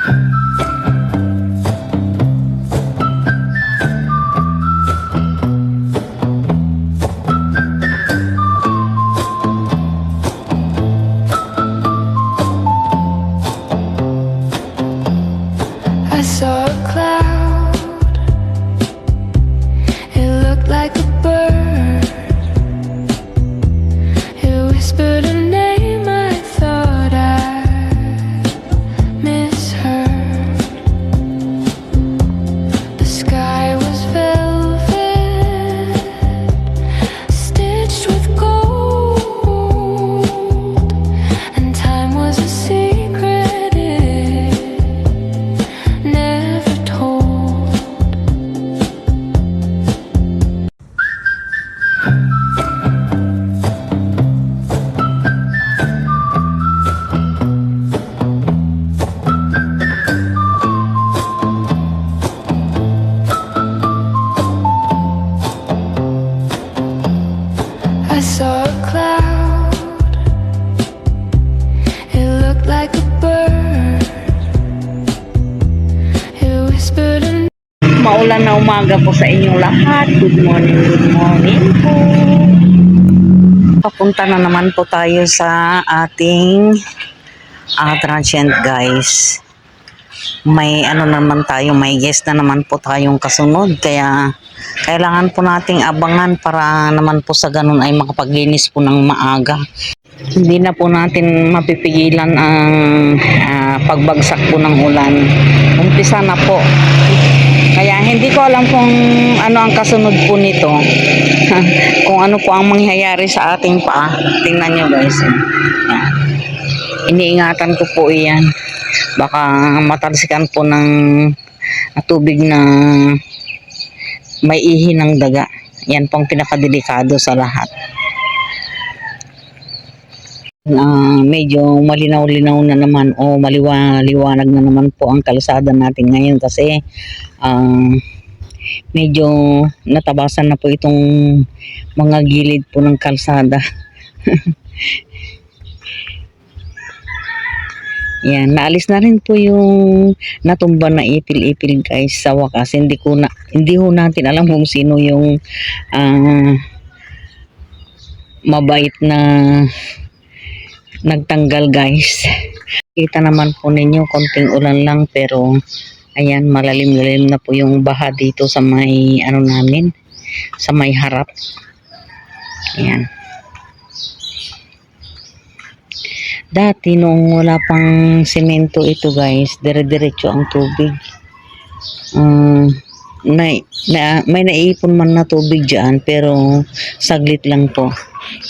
I saw a cloud, it looked like a bird, it whispered a name I thought I misheard. The sky was velvet, stitched with gold, and time was a secret it never told. I saw a cloud, it looked like a bird, it whispered a Maulan na umaga po sa inyong lahat. Good morning po. Papunta na naman po tayo sa ating transient guys. May ano naman tayo, may guest na naman po tayong kasunod. Kaya kailangan po nating abangan para naman po sa ganun ay makapaglinis po ng maaga. Hindi na po natin mapipigilan ang pagbagsak po ng ulan. Umpisa na po. Kaya hindi ko alam kung ano ang kasunod po nito. Kung ano po ang mangyayari sa ating paa. Tingnan nyo guys. Yan. Iniingatan ko po iyan. Baka matalsikan po ng tubig na may ihi ng daga. Yan pong pinakadelikado sa lahat. Medyo malinaw-linaw na naman o maliwanag na naman po ang kalsada natin ngayon kasi medyo natabasan na po itong mga gilid po ng kalsada. Yan, naalis na rin po yung natumba na ipil-ipil guys sa wakas. Hindi ho natin alam kung sino yung mabait na nagtanggal guys. Kita naman po ninyo konting ulan lang pero ayan, malalim-lalim na po yung baha dito sa may ano namin, sa may harap. Ayan. Dati nung wala pang semento ito guys, dire-diretso ang tubig. May naipon man na tubig dyan pero saglit lang po.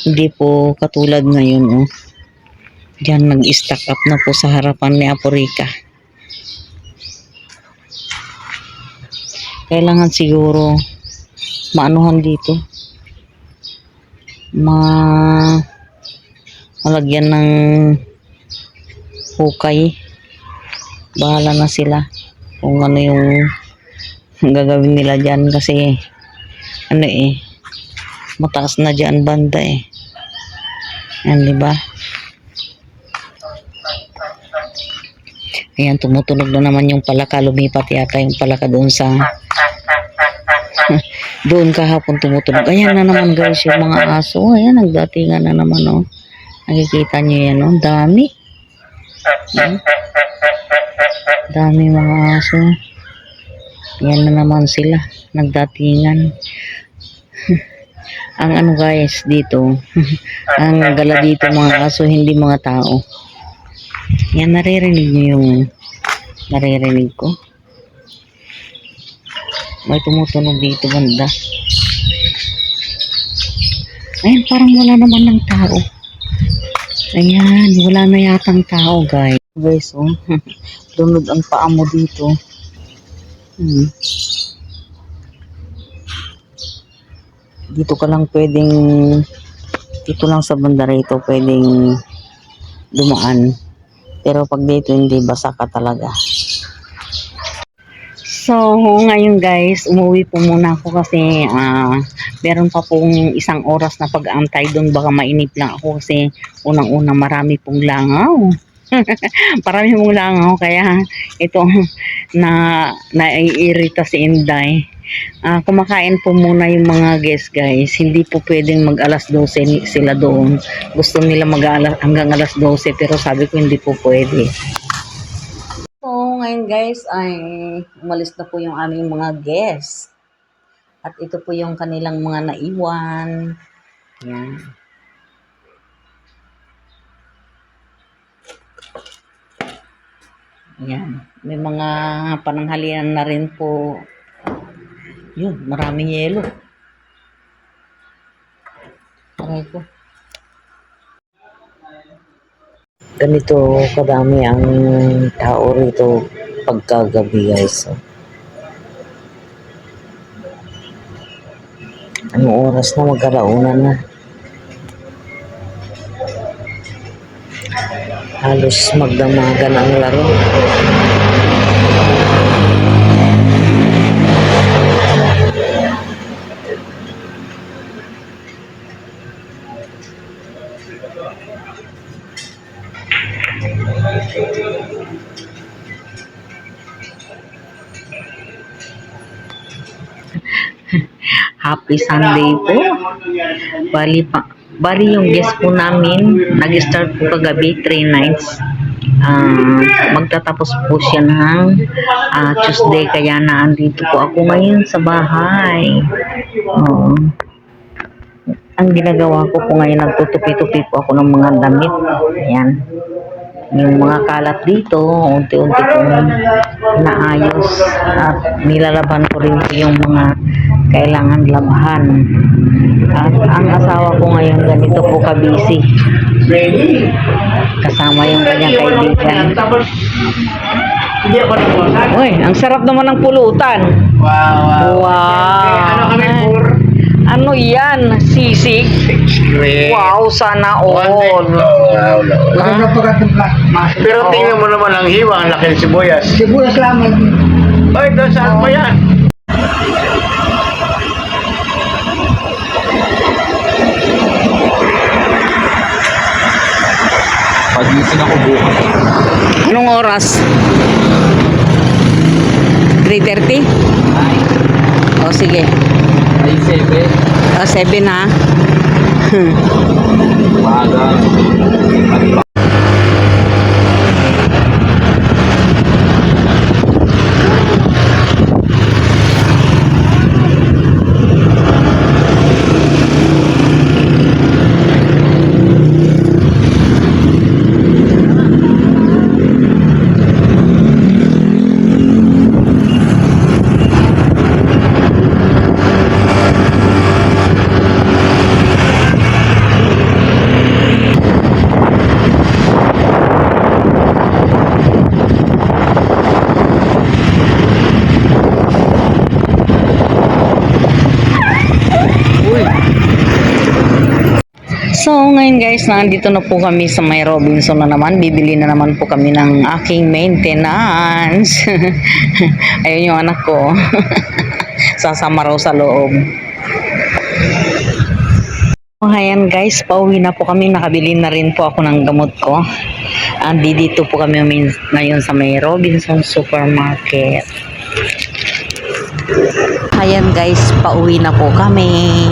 Hindi po katulad ngayon oh. Diyan nag-stack up na po sa harapan ni Aporica. Kailangan siguro maanuhan dito. Malagyan ng hukay. Bahala na sila kung ano yung gagawin nila dyan kasi ano mataas na dyan banda yan diba. Ayan, tumutunog na naman yung palaka. Lumipat yata yung palaka doon sa doon kahapon tumutunog. Ayan na naman guys yung mga aso. Ayan, nagdatingan na naman oh. Nakikita nyo yan oh. Dami. Ayan. Dami mga aso. Ayan na naman sila. Nagdatingan. Ang ano guys dito. Ang gala dito mga aso, hindi mga tao. Yan, naririnig nyo yung naririnig ko. May tumutunog dito banda. Ayan, parang wala naman ng tao. Ayan, wala na yatang tao guys. Guys, oh. Lunod ang paa mo dito. Dito ka lang pwedeng, dito lang sa banda rito pwedeng dumaan. Pero pag dito hindi, basa ka talaga. So, ngayon guys, umuwi po muna ako kasi meron pa pong 1 oras na pag-antay doon. Baka mainip lang ako kasi unang-una marami pong langaw. Parami mong lang ako kaya ito naiirita si Inday. Kumakain po muna yung mga guests guys. Hindi po pwedeng mag alas 12 sila doon. Gusto nila hanggang alas 12 pero sabi ko hindi po pwede. So ngayon guys ay umalis na po yung aming mga guests. At ito po yung kanilang mga naiwan. Yan. Yan. May mga pananghalian na rin po. Yun, maraming yelo. Aray ko. Ganito kadami ang tao rito pagkagabi guys. Anong oras na? Mag-alauna na. Halos magdamagan ang laro. Happy Sunday po. Bali yung guest po namin, nag-start po kagabi, 3 nights. Magtatapos po siya ng Tuesday, kaya naandito po ako ngayon sa bahay. Ang ginagawa ko po ngayon, nagtutupi-tupi po ako ng mga damit. Ayan. Yung mga kalat dito, unti-unti kong naayos at nilalaban ko rin yung mga kailangan labhan. At ang asawa ko ngayon ganito po kabisi. Kasama yung kanyang kaibigan. Uy, ang sarap naman ng pulutan. Wow. Ano yan? Sisig? Wow, sana all. Pero tingnan mo naman ang hiwa, ang laki ng sibuyas. Sibuyas lamang. Ay, doon saan pa yan? Pagising ako bukas. Anong oras? 3:30? O sige. Ay, 7. 7 ha? Maaga. So ngayon guys, nandito na po kami sa may Robinson na naman. Bibili na naman po kami ng aking maintenance. Ayun yung anak ko. Sasama raw sa loob. Ayan guys, pauwi na po kami. Nakabili na rin po ako ng gamot ko. Dito po kami ngayon sa may Robinson Supermarket. Ayan guys, pauwi na po kami.